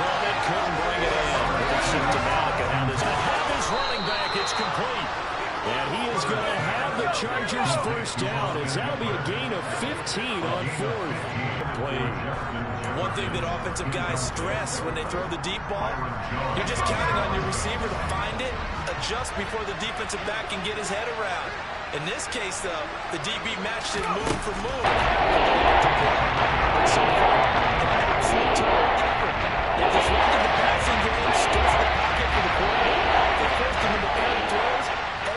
on it, couldn't bring it in. Really symptomatic of how this will have his running back. It's complete. And he is going to have the Chargers first down, as that'll be a gain of 15 on fourth. One thing that offensive guys stress when they throw the deep ball, you're just counting on your receiver to find it, adjust before the defensive back can get his head around. In this case, though, the DB matched it move for move. So an absolute total effort. They disrupted the passing game, stretched the pocket for the quarterback. They forced him into bad throws.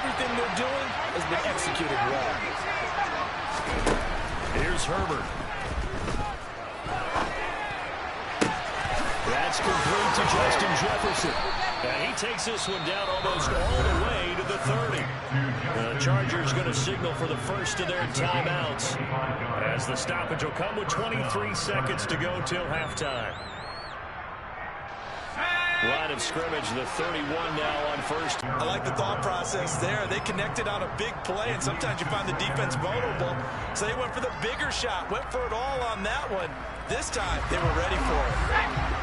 Everything they're doing has been executed well. Here's Herbert. That's complete to Justin Jefferson. And he takes this one down almost all the way to the 30. The Chargers going to signal for the first of their timeouts, as the stoppage will come with 23 seconds to go till halftime. Line of scrimmage, the 31 now on first. I like the thought process there. They connected on a big play, and sometimes you find the defense vulnerable. So they went for the bigger shot, went for it all on that one. This time, they were ready for it.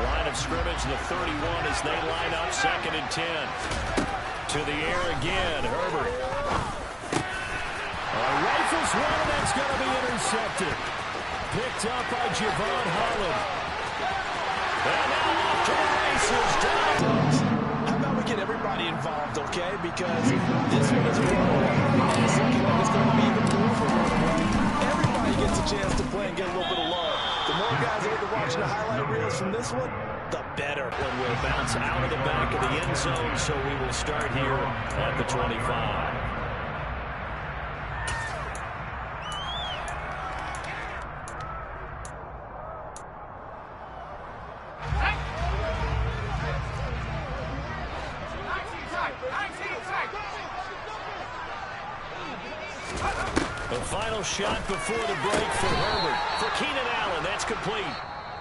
Line of scrimmage, the 31 as they line up, 2nd and 10. To the air again, Herbert. Rifles one, that's going to be intercepted. Picked up by Javon Holland. And now off to the races, down. How about we get everybody involved, okay? Because this one is a runaway. It's looking like it's going to be even more of a runaway. Everybody gets a chance to play and get a little bit of love. The more guys are able to watch the highlight reels from this one, the better. One will bounce out of the back of the end zone, so we will start here at the 25. The final shot before the break for Herbert. For Keenan Allen, that's complete.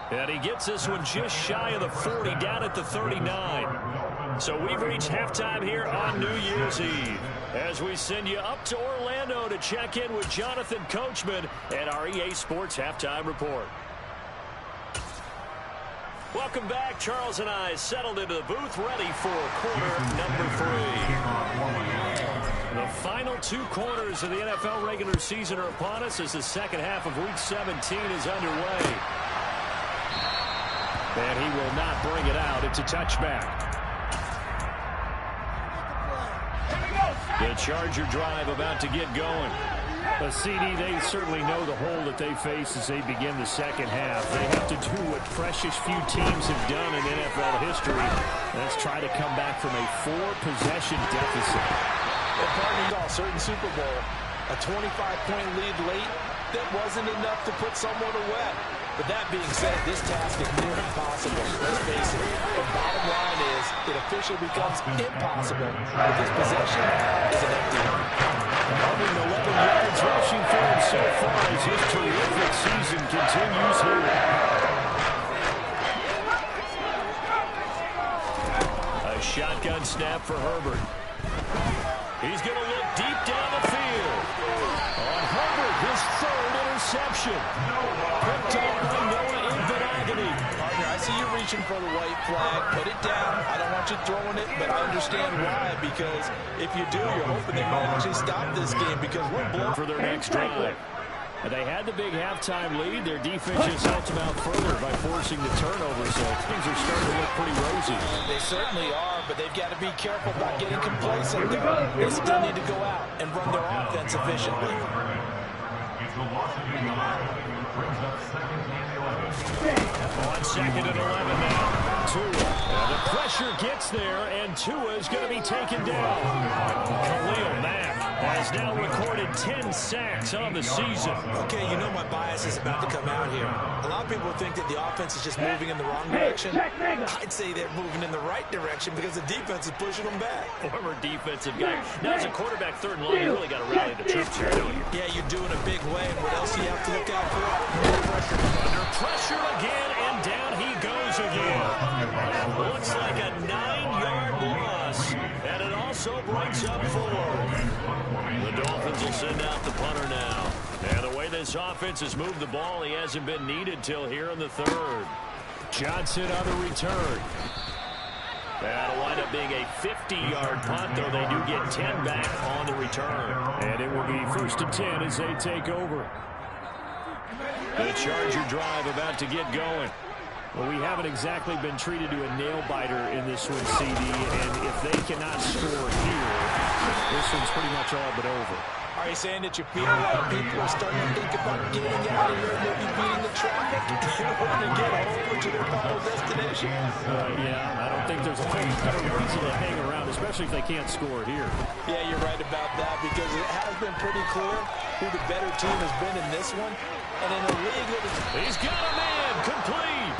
And he gets this one just shy of the 40, down at the 39. So we've reached halftime here on New Year's Eve, as we send you up to Orlando to check in with Jonathan Coachman and our EA Sports Halftime Report. Welcome back. Charles and I settled into the booth, ready for quarter number 3. The final 2 quarters of the NFL regular season are upon us as the second half of Week 17 is underway. And he will not bring it out. It's a touchback. The Charger drive about to get going. A CD, they certainly know the hole that they face as they begin the second half. They have to do what precious few teams have done in NFL history. That's try to come back from a 4-possession deficit. And partly all certain Super Bowl, a 25-point lead late, that wasn't enough to put someone away. But that being said, this task is near impossible. Let's face it. The bottom line is it officially becomes impossible if this possession is an empty one. 111 yards rushing for him so far as his terrific season continues here. A shotgun snap for Herbert. He's going to look deep down the field. On Herbert, his 3rd interception. Picked up by Noah Invenagony. Partner, I see you reaching for the white flag. Put it down. I don't want you throwing it, but I understand why. Because if you do, you're hoping they might actually stop this game because we're blown. For their next drive. They had the big halftime lead. Their defense just helped them out further by forcing the turnover, so things are starting to look pretty rosy. They certainly are, but they've got to be careful about getting complacent. They still need to go out and run their offense efficiently. On 2nd and 11 now. Tua. The pressure gets there, and Tua is going to be taken down. Khalil Mack has now recorded 10 sacks on the season. Okay, you know my bias is about to come out here. A lot of people think that the offense is just moving in the wrong direction. I'd say they're moving in the right direction because the defense is pushing them back. Former defensive guy. Now, as a quarterback, 3rd and long, you really got to rally the troops here, don't you? Yeah, you're doing a big way, and what else do you have to look out for? Pressure. Under pressure again, and down he goes again. Looks like a 9-yard loss, and it also brings up 4. The Dolphins will send out the punter now. And the way this offense has moved the ball, he hasn't been needed till here in the 3rd. Johnson on the return. That'll wind up being a 50-yard punt, though they do get 10 back on the return. And it will be 1st and 10 as they take over. The Charger drive about to get going. Well, we haven't exactly been treated to a nail-biter in this one, CD, and if they cannot score here, this one's pretty much all but over. Are you saying that you feel like people are starting to think about getting out of here, maybe beating the traffic, in order to get over to their final destination? Yeah, I don't think there's a better reason to hang around, especially if they can't score here. Yeah, you're right about that, because it has been pretty clear who the better team has been in this one. And in a league that is... He's got a man, complete.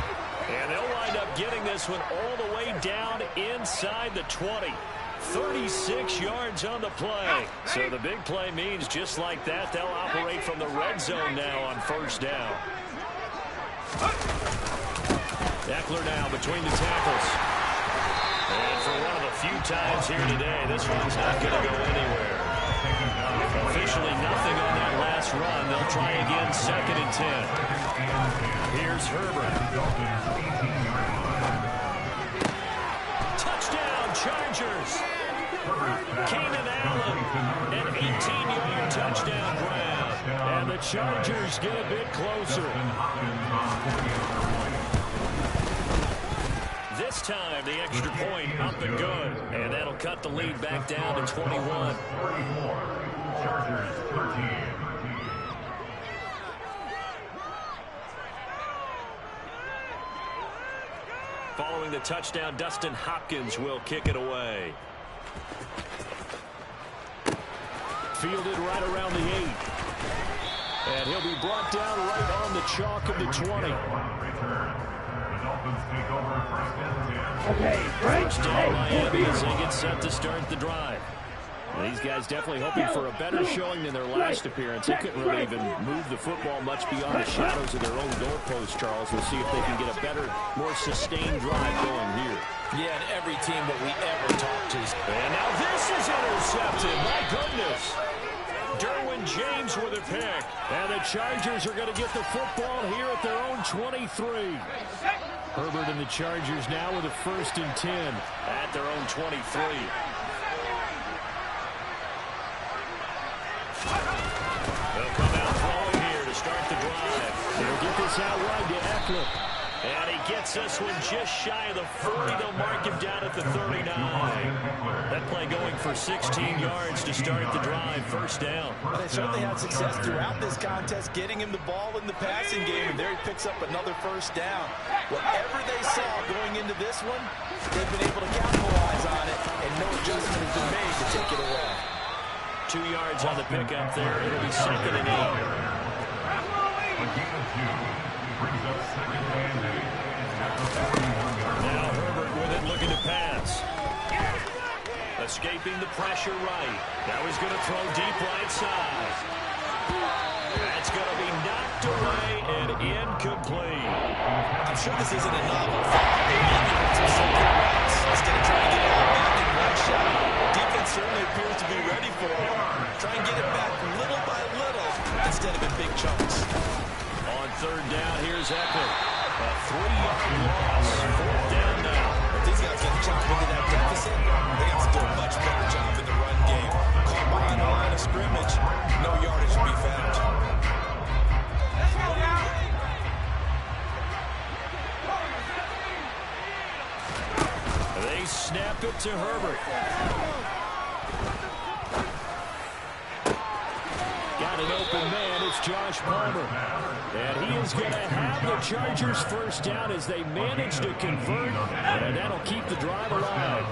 And they'll wind up getting this one all the way down inside the 20. 36 yards on the play. So the big play means just like that, they'll operate from the red zone now on 1st down. Eckler now between the tackles. And for one of the few times here today, this one's not going to go anywhere. Officially nothing on that last run. They'll try again 2nd and 10. Here's Herbert. Touchdown, Chargers. Keenan Allen, an 18-yard touchdown grab. And the Chargers get a bit closer. This time, the extra point up and good. And that'll cut the lead back down to 21. Chargers 13. Following the touchdown, Dustin Hopkins will kick it away. Fielded right around the 8. And he'll be brought down right on the chalk of the 20. Okay, first down Miami as they get set to start the drive. These guys definitely hoping for a better showing than their last appearance. They couldn't really even move the football much beyond the shadows of their own goalpost, Charles. We'll see if they can get a better, more sustained drive going here. Yeah, and every team that we ever talked to. And now this is intercepted. My goodness. Derwin James with a pick. And the Chargers are going to get the football here at their own 23. Herbert and the Chargers now with a 1st and 10 at their own 23. They'll come out throwing here to start the drive. They'll get this out wide to Eckler. And he gets this one just shy of the 40. They'll mark him down at the 39. That play going for 16 yards to start the drive. 1st down. Well, they certainly had success throughout this contest, getting him the ball in the passing game. And there he picks up another 1st down. Whatever they saw going into this one, they've been able to capitalize on it, and no adjustment has been made to take it away. 2 yards on the pickup there. It'll be 2nd and 8. Now Herbert with it, looking to pass. Escaping the pressure right. Now he's going to throw deep right side. That's going to be knocked away and incomplete. I'm sure this isn't a novel thought. Maybe some simple routes instead of trying to get it all back in one shot. Defense certainly appears to be ready for it. Try and get it back little by little instead of in big chunks. On 3rd down, here's Eckler. A 3-yard loss. 4th down now. If these guys get chopped into that deficit, they got to do a much better job in the run game. Caught behind the line of scrimmage, no yardage to be found. They snap it to Herbert. Got an open man. It's Josh Palmer. And he is going to have the Chargers 1st down as they manage to convert. And that'll keep the drive alive.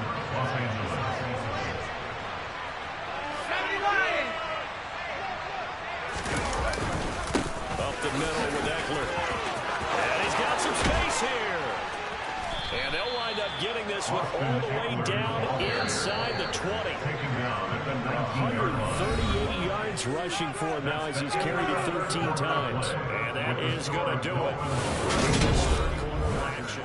Up the middle with Eckler. And he's got some space here. And they'll wind up getting this one all the way down inside the 20. 138 yards rushing for him now as he's carried it 13 times. And that is going to do it. This 3rd quarter action.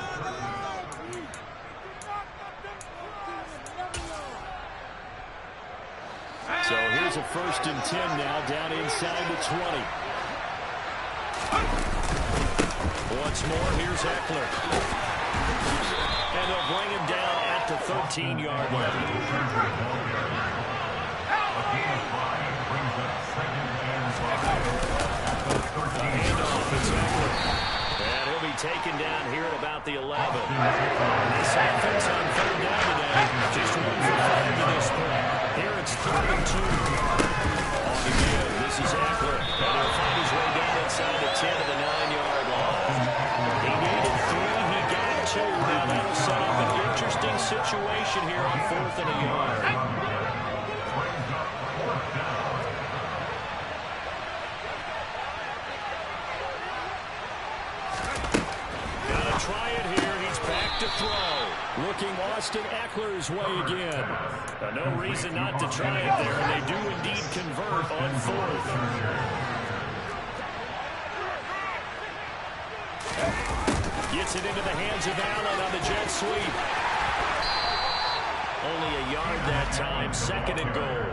So here's a 1st and 10 now down inside the 20. Once more. Here's Eckler. And they'll bring him down at the 13-yard line. Handoff, it's Eckler. And he'll be taken down here at about the 11. This offense on third down today, just 1 for 5 to this point. Here it's 3rd and 2. On the give, this is Eckler. And he'll find his way down inside the 10 to the 9-yard line. He needed 3, he got 2. Now that'll set up an interesting situation here on 4th and a yard. Try it here. He's back to throw. Looking Austin Eckler's way again. No reason not to try it there, and they do indeed convert on 4th. Gets it into the hands of Allen on the jet sweep. Only a yard that time. 2nd and goal.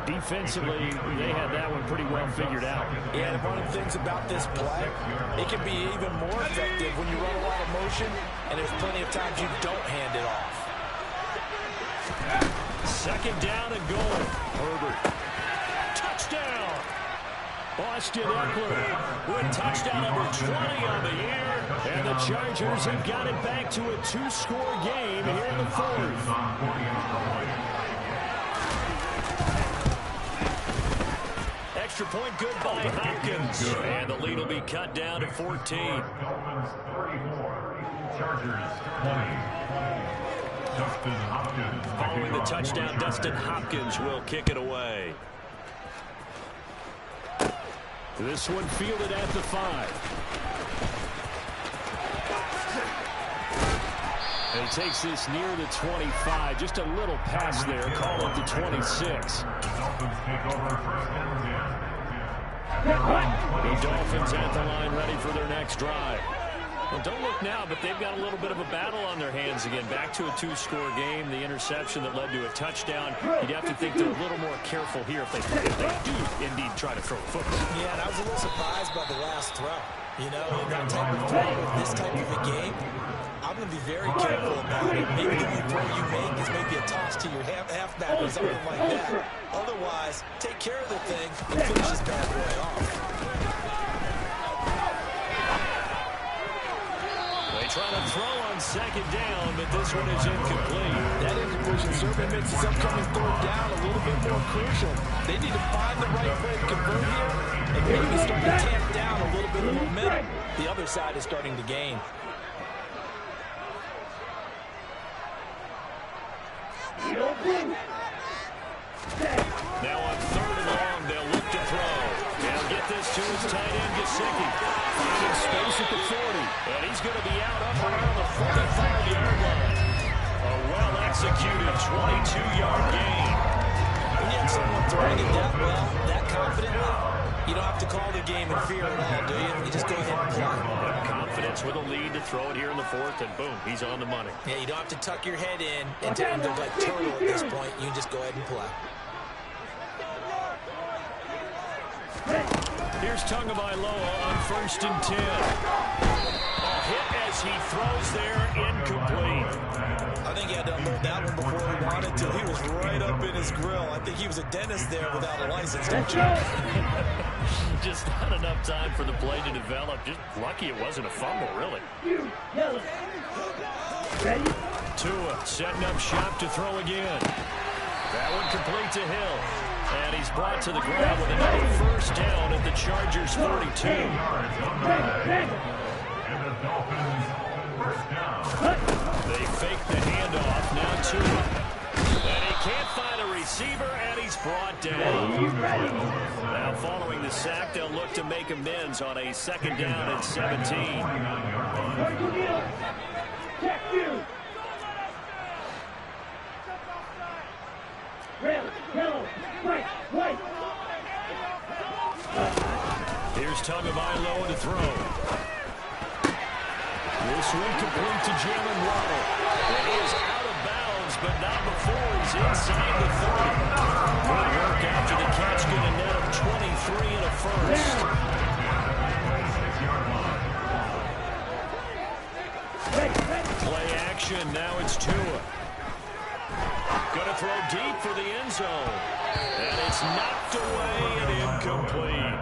Defensively, they had that one pretty well figured out. Yeah, and one of the things about this play, it can be even more effective when you run a lot of motion, and there's plenty of times you don't hand it off. 2nd down and goal. Herbert. Touchdown! Austin Eckler with touchdown number 20 on the year. And the Chargers have got it back to a 2-score game here in the 4th. Extra point good by Hopkins. And the lead will be cut down to 14. Following the touchdown, Dustin Hopkins will kick it away. This one fielded at the 5. And he takes this near the 25. Just a little pass there. Call it the 26. The Dolphins at the line, ready for their next drive. Well, don't look now, but they've got a little bit of a battle on their hands again. Back to a 2-score game. The interception that led to a touchdown. You'd have to think they're a little more careful here if they do indeed try to throw a football. Yeah, and I was a little surprised by the last throw. You know, in that type of throw, this type of a game, I'm going to be very careful about it. Maybe the only throw you make is maybe a toss to your halfback or something like that. Otherwise, take care of the thing and finish this bad boy off. They try to throw on 2nd down, but this one is incomplete. That incompletion certainly makes this upcoming 3rd down a little bit more crucial. They need to find the right play to convert here and maybe start to tamp down a little bit of momentum. The other side is starting to gain. Now on 3rd and long, they'll look to throw. They'll get this to his tight end, Gesicki. Finding space at the 40. And he's going to be out up around the 45-yard line. A well-executed 22-yard gain. When you have someone throwing it that well, that confidently, you don't have to call the game in fear at all, do you? You just go ahead and play. Confidence with a lead to throw it here in the 4th, and boom, he's on the money. Yeah, you don't have to tuck your head in and look like turtle at this point. You can just go ahead and play. Here's Tagovailoa on 1st and 10. A hit as he throws there, incomplete. I think he had to unload that one before he wanted to. He was right up in his grill. I think he was a dentist there without a license, don't you? Just not enough time for the play to develop. Just lucky it wasn't a fumble, really. Tua setting up shop to throw again. That one complete to Hill. And he's brought to the ground with another 1st down at the Chargers' 42. They fake the handoff. Now Tua. And he can't find a receiver, and he's brought down. Now following the sack, they'll look to make amends on a 2nd down and 17. Here's Tagovailoa to throw. This one complete to Jalen Waddle. And he is out of bounds, but not before he's inside the 30. Good work after the catch, get a net of 23 and a 1st. motion. Now it's Tua. Going to throw deep for the end zone. And it's knocked away and incomplete.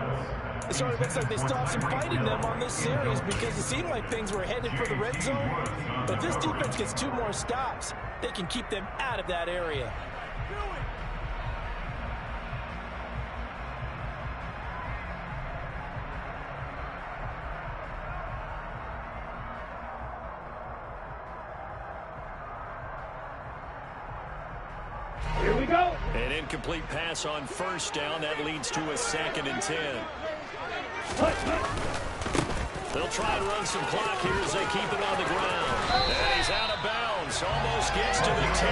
It sort of looks like they still have some fight in them on this series because it seemed like things were headed for the red zone. But if this defense gets 2 more stops, they can keep them out of that area. Here we go. An incomplete pass on first down. That leads to a 2nd and 10. They'll try and run some clock here as they keep it on the ground. And he's out of bounds. Almost gets to the 10.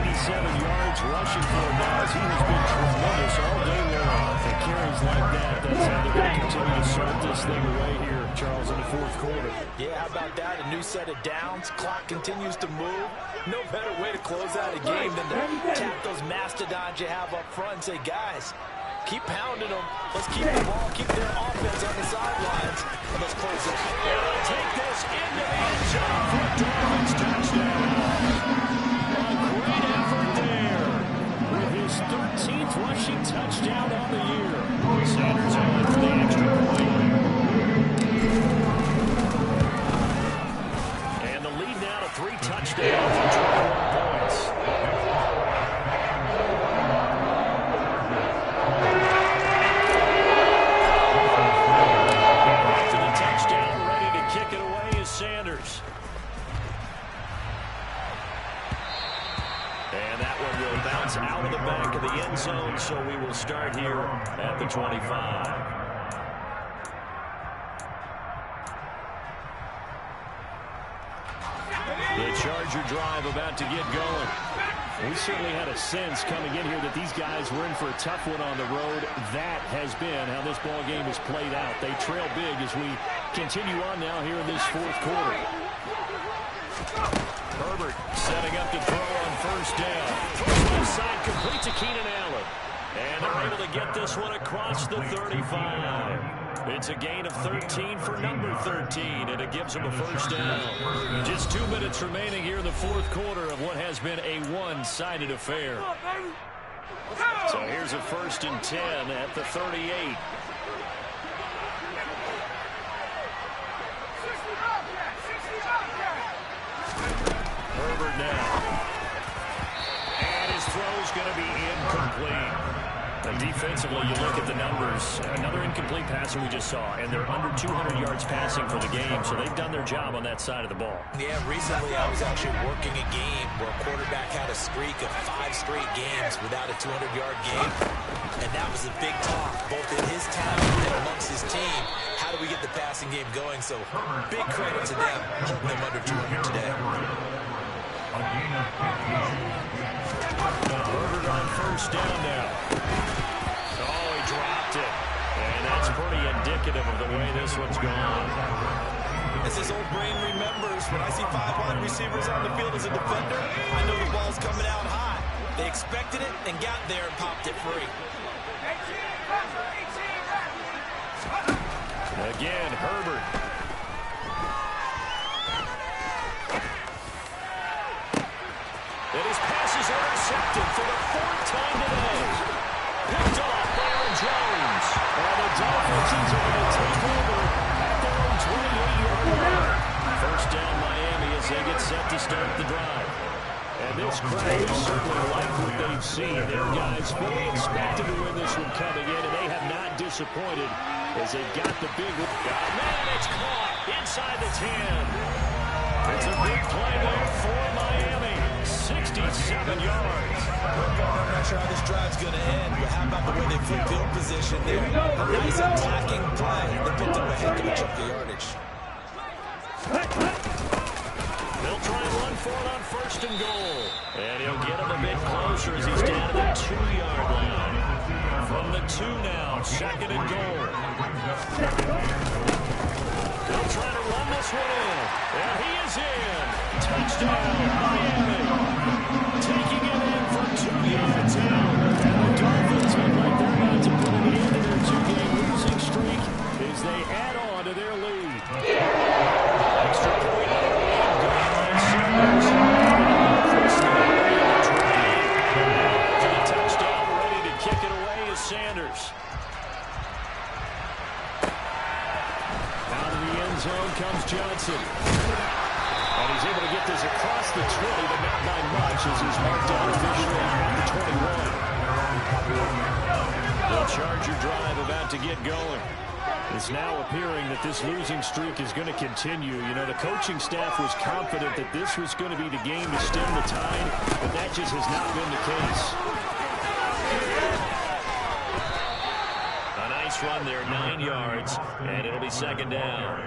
97 yards rushing for him now as he has been tremendous all day long. And carries like that, that's how they're going to continue to sort this thing away here, Charles, in the 4th quarter. Yeah, how about that? A new set of downs. Clock continues to move. No better way to close out a game than to tap those mastodons you have up front and say, guys, keep pounding them. Let's keep the ball, keep their offense on the sidelines, and let's close it. And they'll take this into the end zone for a Dolphins touchdown. A great effort there with his 13th rushing touchdown on the year. Sanders on for the extra point. And the lead now to 3 touchdowns and 21 points. To the touchdown, ready to kick it away is Sanders. And that one will bounce out of the back of the end zone, so we will start here at the 25. The Charger drive about to get going. We certainly had a sense coming in here that these guys were in for a tough one on the road. That has been how this ball game has played out. They trail big as we continue on now here in this 4th quarter. Herbert setting up to throw on first down. Throws left side, complete to Keenan Allen. And they're able to get this one across the 35. It's a gain of 13 for number 13, and it gives them a first down. Just 2 minutes remaining here in the 4th quarter of what has been a one-sided affair. So here's a 1st and 10 at the 38. Herbert now. And his throw's going to be incomplete. And defensively, you look at the numbers. Another incomplete passer we just saw, and they're under 200 yards passing for the game, so they've done their job on that side of the ball. Yeah, recently I was actually working a game where a quarterback had a streak of 5 straight games without a 200-yard game, and that was a big talk, both in his time and amongst his team. How do we get the passing game going? So big credit to them, holding them under 200 today. Herbert on first down now. Oh, he dropped it. And that's pretty indicative of the way this one's gone. As this old brain remembers, when I see 5 wide receivers on the field as a defender, I know the ball's coming out high. They expected it and got there and popped it free. Again, Herbert. And his pass is intercepted for the 4th time today. Picked off by Aaron Jones. And the Dolphins are going to take over at their own 28-yard line. First down Miami as they get set to start the drive. And this crowd is certainly like what they've seen. Their guys fully expected to win this one coming in, and they have not disappointed as they've got the big one. Oh, man, it's caught inside the 10. It's a big play there for Miami. 67 yards. I'm not sure how this drive's going to end, but how about the way they flip field position there? A nice attacking play. They picked up a heck of a chunk of yardage. They'll try and run for it on 1st and goal. And he'll get him a bit closer as he's down to the 2-yard line. From the 2 now, 2nd and goal. They'll try to run this one in. And he is in. Touchdown, Miami. Taking it in from 2 yards out. And the Dolphins look like they're about to put an end to their 2-game losing streak as they add on to their lead. Extra point. zone comes Johnson. And he's able to get this across the 20, but not by much as he's marked down officially at the 21. The Charger drive about to get going. It's now appearing that this losing streak is going to continue. You know, the coaching staff was confident that this was going to be the game to stem the tide, but that just has not been the case. A nice run there, 9 yards, and it'll be second down.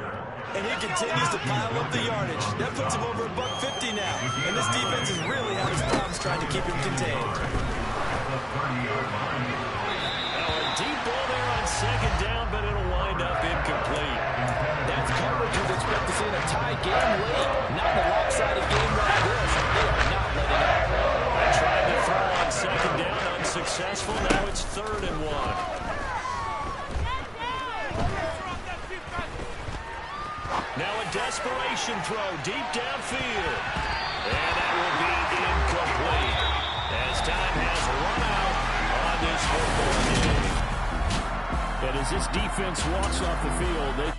And he continues to pile up the yardage. That puts him over $150 now. And this defense has really had his problems trying to keep him contained. Deep ball there on second down, but it'll wind up incomplete. That's coverage you'd expect to see in a tie game late. Not a lopsided game like this. They are not letting up. They tried to throw on second down, unsuccessful. Now it's 3rd and 1. Now a desperation throw deep downfield. And that will be incomplete as time has run out on this football game. And as this defense walks off the field, they